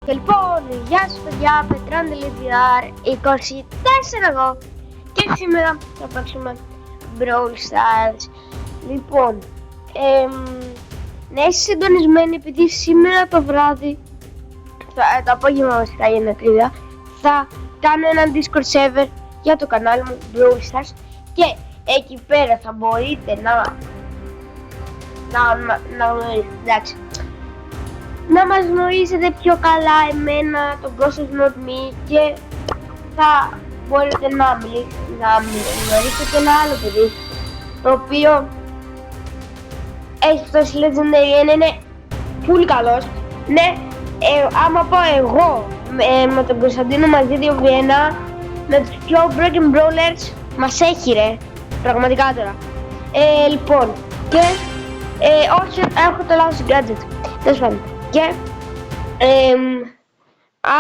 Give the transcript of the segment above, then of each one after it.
Και λοιπόν, γεια σας παιδιά, Petran.gr 24 εγώ και σήμερα θα παίξουμε Brawl Stars. Λοιπόν, να είστε συντονισμένοι επειδή σήμερα το βράδυ, το απόγευμα βασικά για την ακρίβεια, θα κάνω έναν Discord server για το κανάλι μου Brawl Stars και εκεί πέρα θα μπορείτε να μας γνωρίσετε πιο καλά εμένα, τον Κώστας Not Me, και θα μπορείτε να γνωρίσετε και ένα άλλο παιδί το οποίο έχει φτάσει Legendary 1, είναι πολύ καλός. Ναι, άμα πάω εγώ με τον Κωνσταντίνο μαζί 2v1 με τους πιο broken brawlers, μας έχει ρε, πραγματικά τώρα. Λοιπόν, και όχι, έχω το λάθος gadget, τέλος πάντων. Και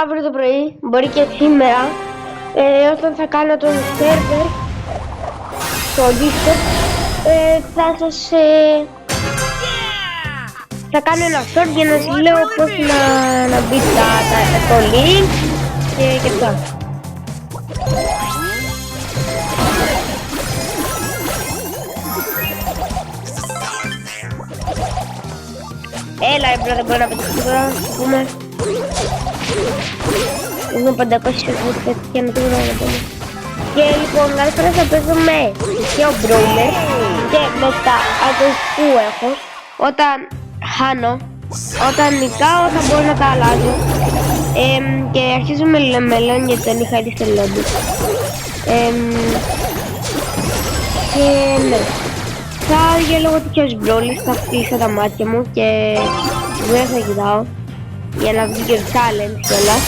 αύριο το πρωί, μπορεί και σήμερα, όταν θα κάνω τον server στο Discord, θα κάνω ένα short για να σας λέω πώς να μπει το link και αυτά. Έλα μπρο, δεν μπορεί να πετύχει τώρα, θα πούμε. Έχουμε 500 φωτές και να τίποτα να πούμε. Και λοιπόν, κάθε φορά θα παίζω με τυχαίο brawler και μετά από που έχω, όταν χάνω, όταν νικάω θα μπορώ να τα αλλάζω. Και αρχίζω με λεμελόν γιατί δεν είχα ήδη στο lobby. Και ναι. Θα διαλέγω τέτοιος brawlers, θα χτίσω τα μάτια μου και δεν θα κοιτάω για να βγει και το challenge κιόλας.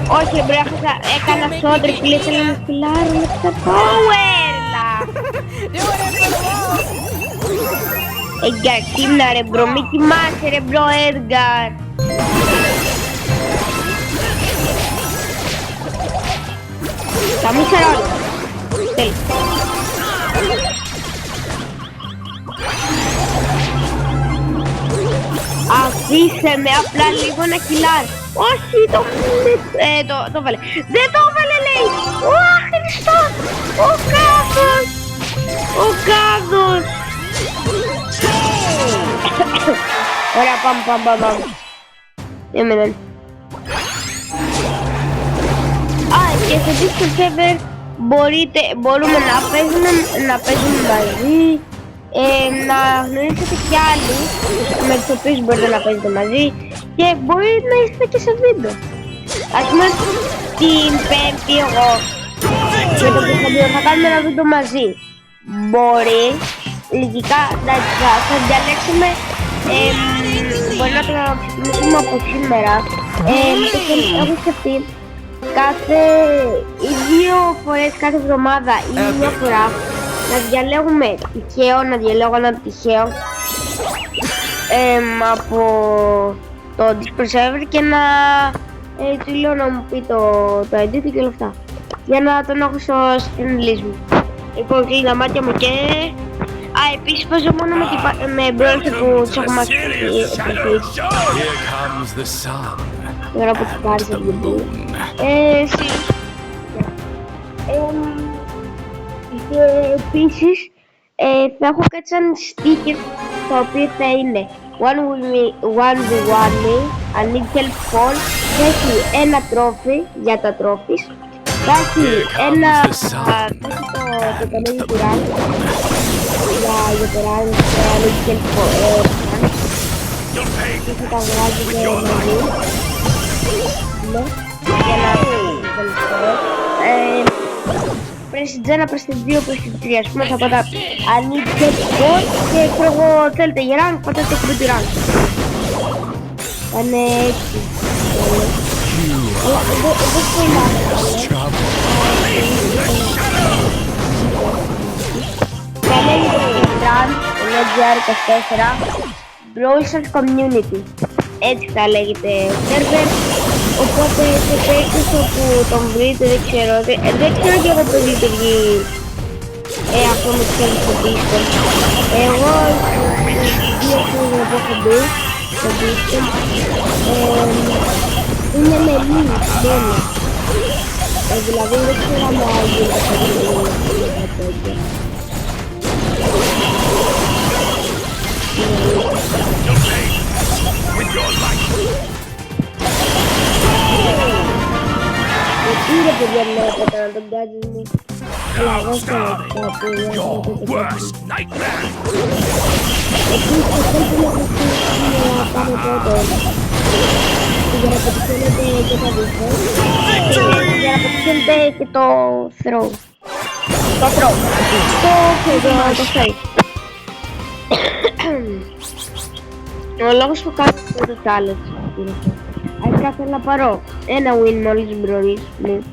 Όχι ρε μπρέχασα, έκανα shot ρε, ήθελα να σκυλάρω με τα power. Edgar, κοίμνα ρε μπρο, μη κοιμάσαι ρε μπρο Edgar. Θα μην ξέρω άλλο. Τέλος. Αφήστε με απλά λίγο να κυλάρει. Όχι, το βάλε. Δεν το βάλε λέει. Ω Χριστός. Ο κάδος. Ο κάδος. Ωραία, πάμε. Έμεναν. Και στο Discord server μπορούμε να παίζουμε μαζί, να γνωρίσετε κι άλλοι με τους οποίους μπορείτε να παίζετε μαζί και μπορεί να είστε και σε βίντεο. Ας πούμε την Πέμπτη εγώ και το Κωνσταντίνο θα κάνουμε ένα βίντεο μαζί. Μπορεί λογικά θα διαλέξουμε, μπορεί να το ξεκινήσουμε από σήμερα. Έχω σκεφτεί δύο φορές κάθε εβδομάδα ή μια φορά να διαλέγουμε τυχαίο, να διαλέγω ένα τυχαίο από το Discord server και να του λέω να μου πει το edit και όλα αυτά για να τον έχω στο friend list μου. Λοιπόν, κλείνω τα μάτια μου και επίσης παίζω μόνο με brawlers που τους έχω μάθει. Τώρα που τις πάρεις από την πόλη. Και επίσης θα έχω κάτι σαν sticker το οποίο θα είναι 1v1 me, I need help fall. Θα έχει ένα τρόφι για τα τρόφις. Θα έχει το κανάλι του rank για το rank, I need help fall. Και θα τα βγάζει και μαζί. Για να πρέσει τζένα, πρέσει 2, πρέσει 3. Ας πούμε θα πάτα I need help fall και ξέρω εγώ θέλετε για rank, πάτε το κουμπί του rank. Θα είναι έτσι. Εγώ θα λέγεται Petran.gr 24 Brawl Stars Community. Έτσι θα λέγεται server. Οπότε σε περίπτωση που τον βρείτε δεν ξέρω και εγώ πώς λειτουργεί αυτό με τις άλλες στο Discord. Εγώ 2 που έχω μπει στο δίκτυο είναι με link μόνο. Δηλαδή δεν ξέρω αν άγγελ θα τέτοια. Γιατί ρε παιδιά βλέπετε να τον gadget μου. Αλλά εγώ στο λεπτό your worst nightmare. Επίσης θέλουμε να χρησιμοποιήσουμε να πάμε πρώτο. Για να πετυχαίνετε και τα δίχως. Για να πετυχαίνετε και το throw. Το throw. Το fake. Ο λόγος που κάνω αυτό το challenge είναι αυτό. Αρχικά θέλω να πάρω ένα win μόλις μπρολής μου.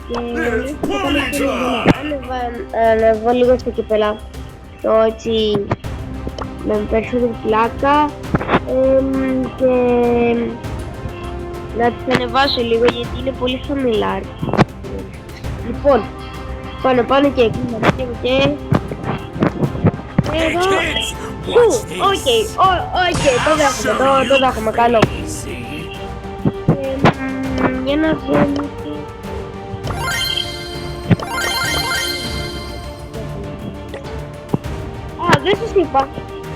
Και ανεβώ λίγο στο κυπέλα το έτσι με περισσότερη πλάκα και να τις ανεβάσω λίγο γιατί είναι πολύ χαμηλά. Λοιπόν, πάνω και κλείνω και εδώ. Οκ, το δέχομαι, καλό. Για να δούμε. Δεν σας είπα.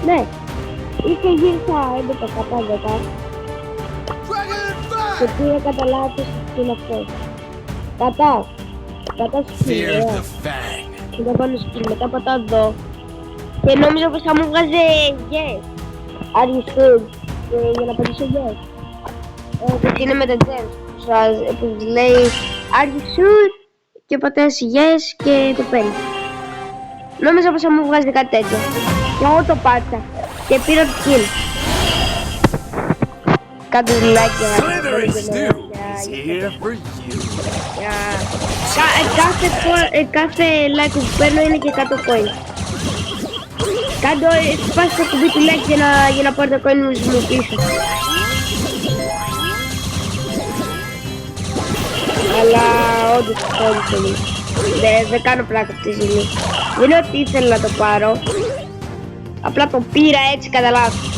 Ναι. Είχε γύρισα 11 κατά 10. Και πήρα κατά λάθος στην αυτό. Κατά σκηνή. Και θα πάνω σκηνή. Μετά πατάω εδώ. Και νόμιζα πως θα μου βγάζε yes. Αριστούν. Για να πατήσω yes. Γιατί είναι με τα gems. Που λέει are you sure? Και πατάς yes και το παίρνει. Νόμιζα πως θα μου βγάζει κάτι τέτοιο. Και εγώ το πάτησα. Και πήρα το kill. Κάντε like κάθε like που παίρνω είναι και 100 coin. Κάντε σπάστε το κουμπί του like για να πάρω το coin μου πίσω. Αλλά όντως θέλει. Δεν κάνω πλάκα αυτή τη στιγμή. Δεν είναι ότι ήθελα να το πάρω. Απλά το πήρα έτσι κατά λάθος.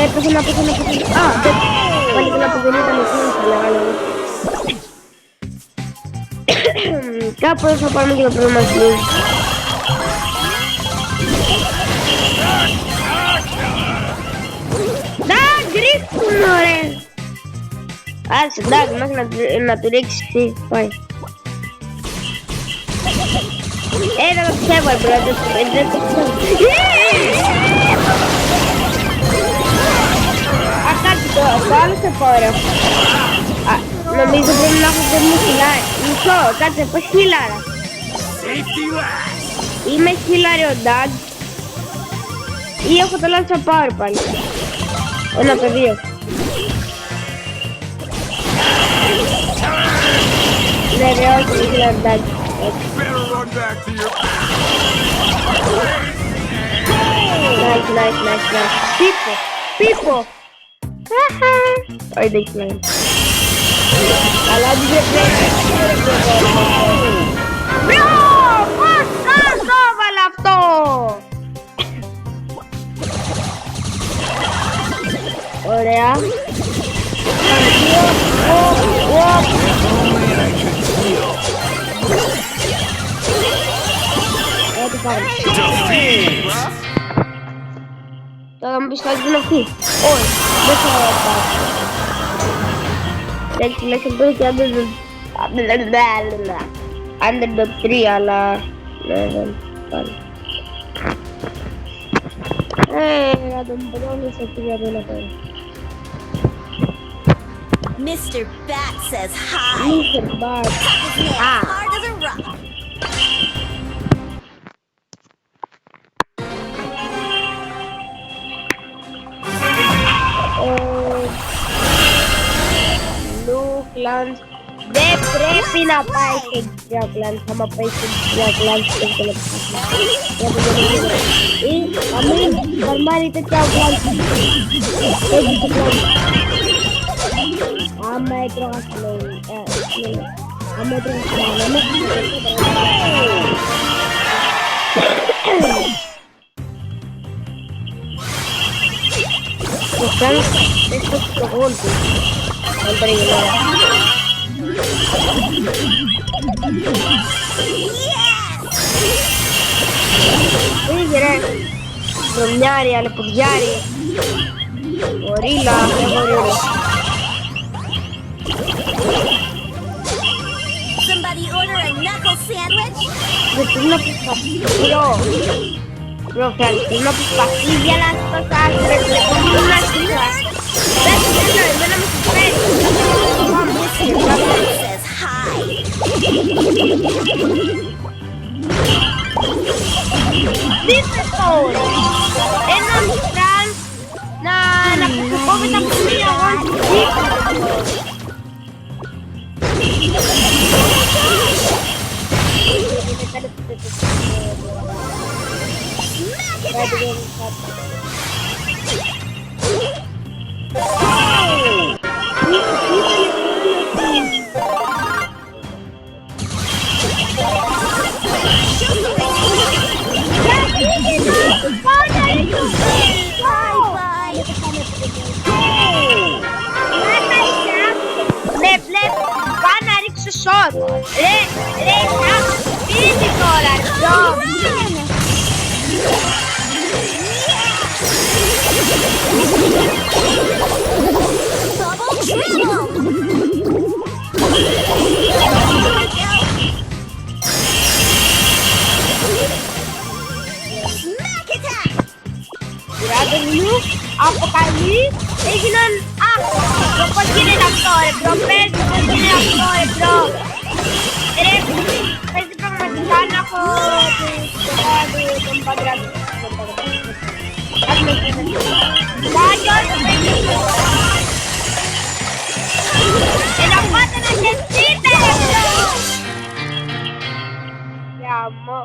Έπαιζε να πέθανε. Πάλι καλά που δεν ήταν εκείνη θα λέγανε. Κάπου θα πάρουμε και το πρόβλημα μας λίγο. Ρίξουν ωραία. Άσε εντάξει μέχρι να του ρίξεις τι πάει. Δεν το πιστεύω μπρο, δεν το πιστεύω. Κάτι το άλλο σε φόρο. Νομίζω πρέπει να έχω πολύ χιλάρι. Μισό, κάτσε πως χιλάρα. Είμαι χιλάριο dad. Ή έχω το λάθος να πάρω πάλι. Ένα από δύο. Ναι ρε όχι, δεν θέλω να εντάξει. Nice. Πίπο. Όχι δεν ξέρω. Αλλά δεν πρέπει. Μπρο, πώς κάτω έβαλε αυτό. Ωραία. Τώρα μου πεις κάτι είναι αυτή. Όχι, δεν θα πάρει. Εντάξει, λέει και μπορεί και underdog 3, αλλά δεν πάρει. Να τον πρόλυσε αυτή για να πάρει. Mr. Bat says hi. Mr. Bat. Hard as a rock. Clans. Δεν πρέπει να πάει σε Gia Clans. Άμα πάει σε Gia Clans δεν το ή αμήν φαρμάρει τέτοια Clans. Έτσι το Clans. Άμα έτρωγα slow. Buscan estos golpes. Siempre Sognare, alle poggiare. Gorilla, gorilla. Somebody order a knuckle sandwich? Una bro, Frank, una pastilla las cosas, le pongo unas cosas. Mr. Bat says hi. This is all. And I'm Frank. Na pagkakopit ang pumili ako. Lep, pana Rick sa shot. Physical, Double triple! Smack attack! Grado niyo, ako kali, ginan, kapag ginilaptore, bro, pwede ginilaptore, bro. Pwede pang magkana ko, itong pag-rag. At may Dayon, pwede ko. Inapata na sensita, bro. Yamo.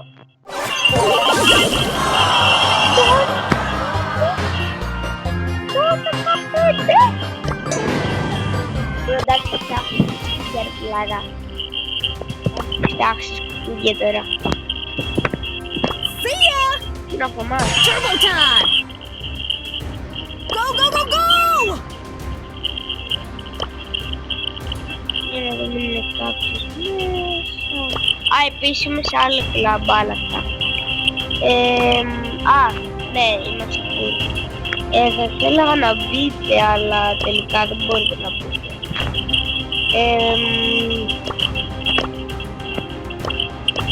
That's exactly Lara. That's together. See ya! No, come on. Turbo time! Go, go, go, go! Ay, piso mo sa balat ka. Ne, imasakul. Kailangan na bite ala delikado board na po.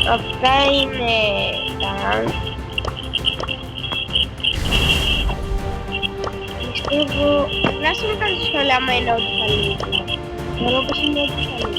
Okay, dan Ibu, langsung kan sudah main out kali. Kalau kesini kali.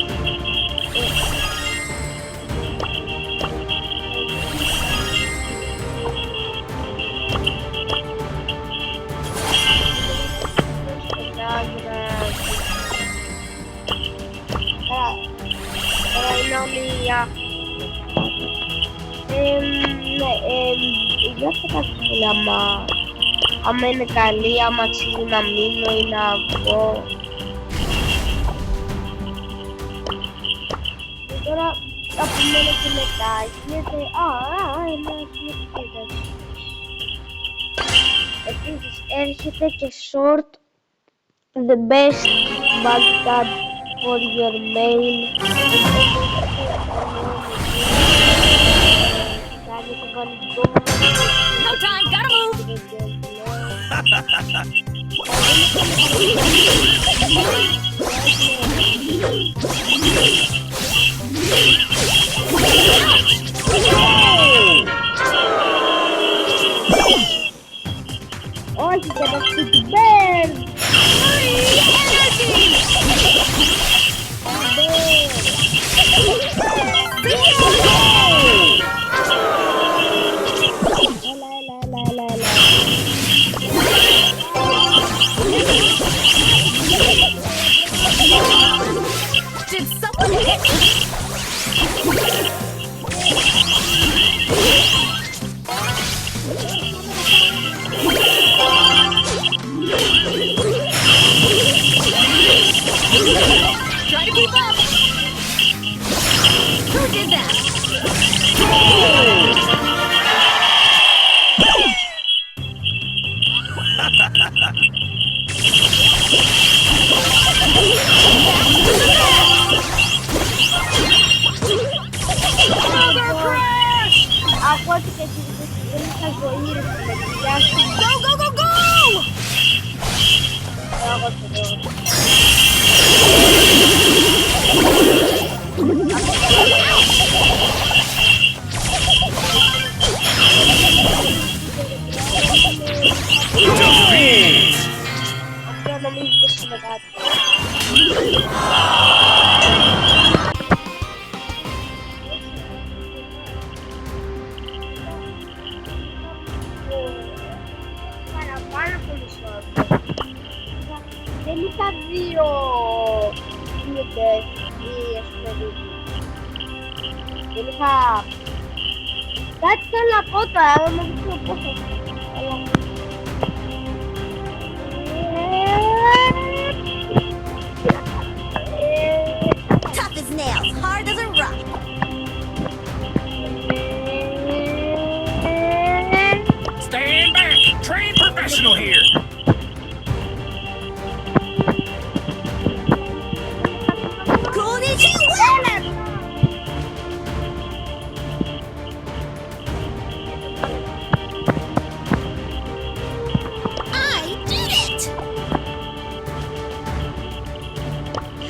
Ya sekat lama amen kali maximum amino inabo ora apne kinetai nete que short the best Baghdad for your mail. No time, gotta move! Oh, he's gonna shoot the bear! Did someone Δεν είχα... Κάτι θέλω να πω τώρα, δεν μου ξέρω πόσο. Tough as nails, hard as a rock. Stand back! Trained professional here! Konnichiwa! I did it!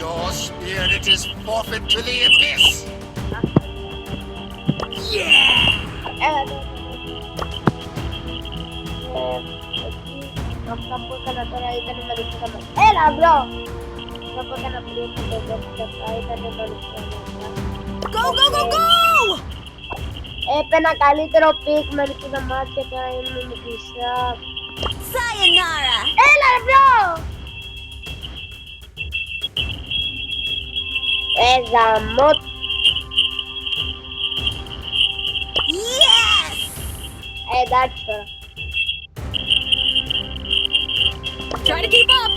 Your spirit is forfeit to the abyss! Yeah! Αυτό που έκανα τώρα ήταν νωρίς να μας... Έλα, μπρο! Αυτό που έκανα πριν το δεύτερο ήταν νωρίς να μας... Go, go, go, go! Έπαινα καλύτερο πικ με ρίξα μάτια και τώρα ήμουν κλειστά. Sayonara! Έλα, ρε, μπρο! Γαμώ. Yes! Εντάξει τώρα. Try to keep up!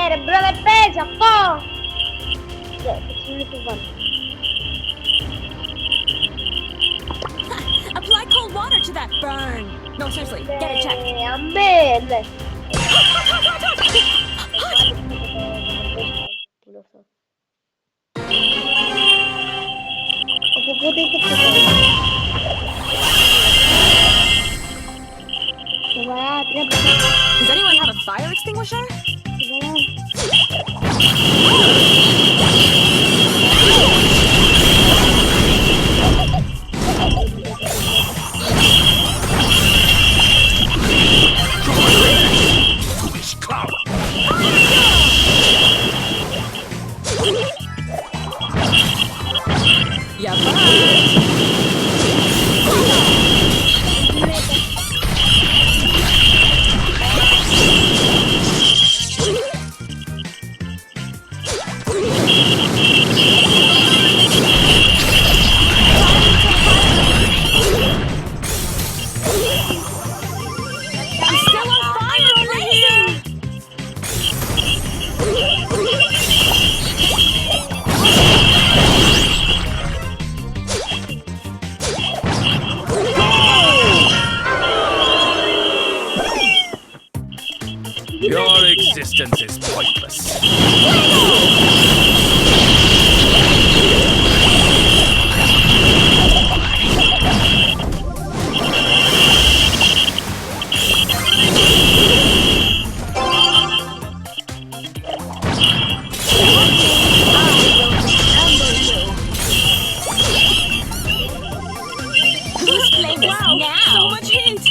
Ρε, μπρο, δεν παίζει αυτό! Θα βάλω. Apply cold water to that burn. No, seriously, get it checked. Αμέ, ναι. Από πότε είχε αυτό? Σοβαρά, τρέπα. Does anyone have a fire extinguisher? Σοβαρά. Foolish clown! Yeah, bye. I'm still on fire over here. Your existence is pointless. Who's playing this now? So much heat.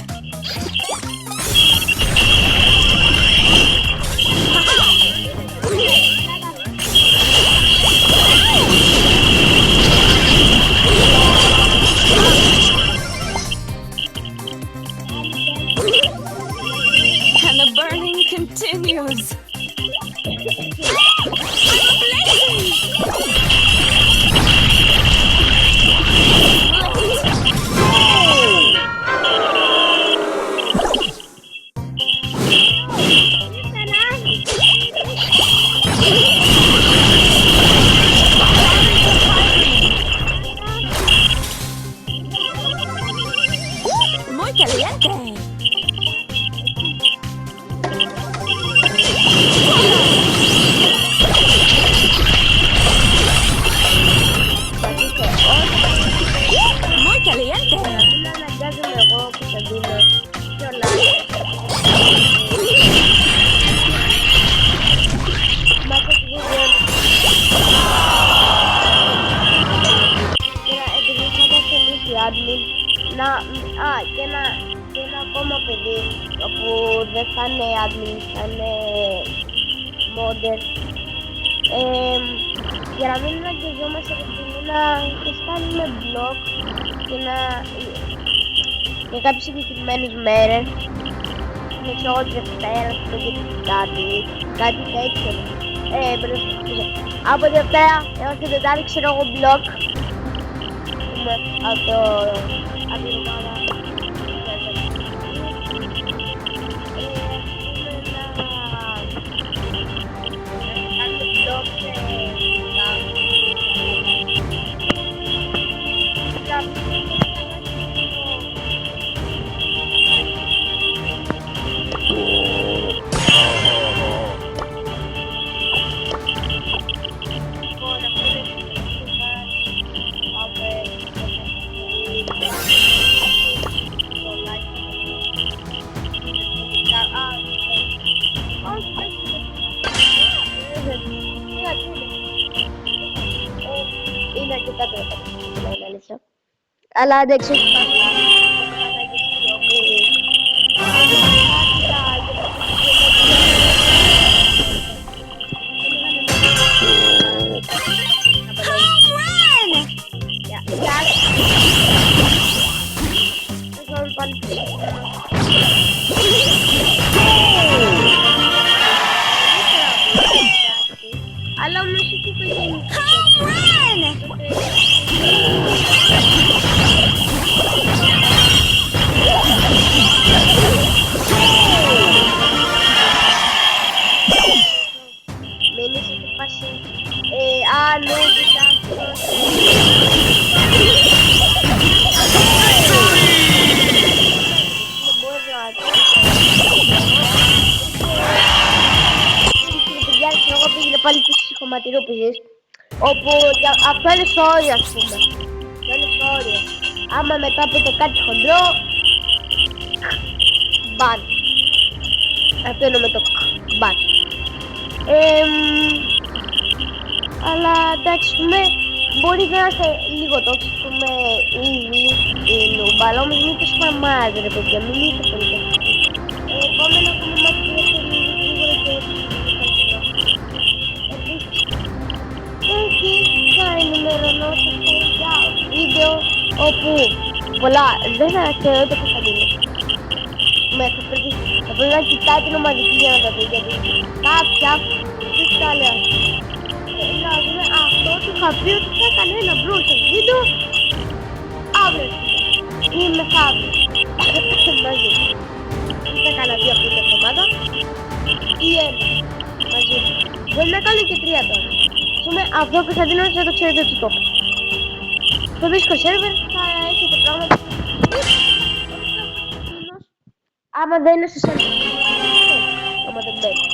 And the burning continues. I'm blazing! Muy caliente. Muy caliente. Να αναγκάζομαι εγώ που θα δίνω πιο Μα το βίντεο. Επειδή θα τα στελίσει admin, και ένα ακόμα παιδί όπου δεν θα είναι admin, θα είναι modder. Για να μην αναγκαζόμαστε να στάνουμε blog και για κάποιες συγκεκριμένες μέρες, ξέρω εγώ Δευτέρα, κάτι τέτοιο. Από Δευτέρα έως και Τετάρτη ξέρω εγώ blog πούμε από την ομάδα. Είναι αρκετά τρέπα, είναι αλήθεια. Αλλά εντάξει, όχι πάντα. Home run! Αλλά όμως εκεί που γίνει. Home run! Μην είσαι σε φάση. Ναι, κοιτάξτε. Δεν μπορεί να το. Παιδιά, εγώ πήγαινε πάλι τις ψυχοματηρόπιζες. Όπου αυτό είναι στο όριο, ας πούμε. Αυτό είναι στο όριο. Άμα μετά πείτε κάτι χοντρό, μπαν. Αυτό είναι με το μπαν. Αλλά εντάξει, πούμε, μπορεί να είστε λίγο τόξι, πούμε, ή νούμπα, αλλά όμως μην το σπαμάζετε, ρε παιδιά, μην είστε πολύ τόξι. Επόμενο έχουμε μάθει και λίγο και εκεί θα ενημερώνω για βίντεο όπου πολλά δεν θα θεωρώ το Κωνσταντίνο. Θα πρέπει να κοιτάει την ομαδική για να τα δει, γιατί κάποια δεν τα λέω. Δηλαδή αυτό το είχα πει ότι θα έκανε ένα μπρο σε βίντεο αύριο ή μεθαύριο μαζί. Τι θα έκανα 2 αυτή την εβδομάδα ή 1 μαζί. Μπορεί να κάνω και 3 τώρα. Πούμε αυτό που θα δίνω θα το ξέρετε ότι το έχω. Στο Discord server θα έχετε πράγματα. Άμα δεν είναι στο server. Άμα δεν μπαίνει.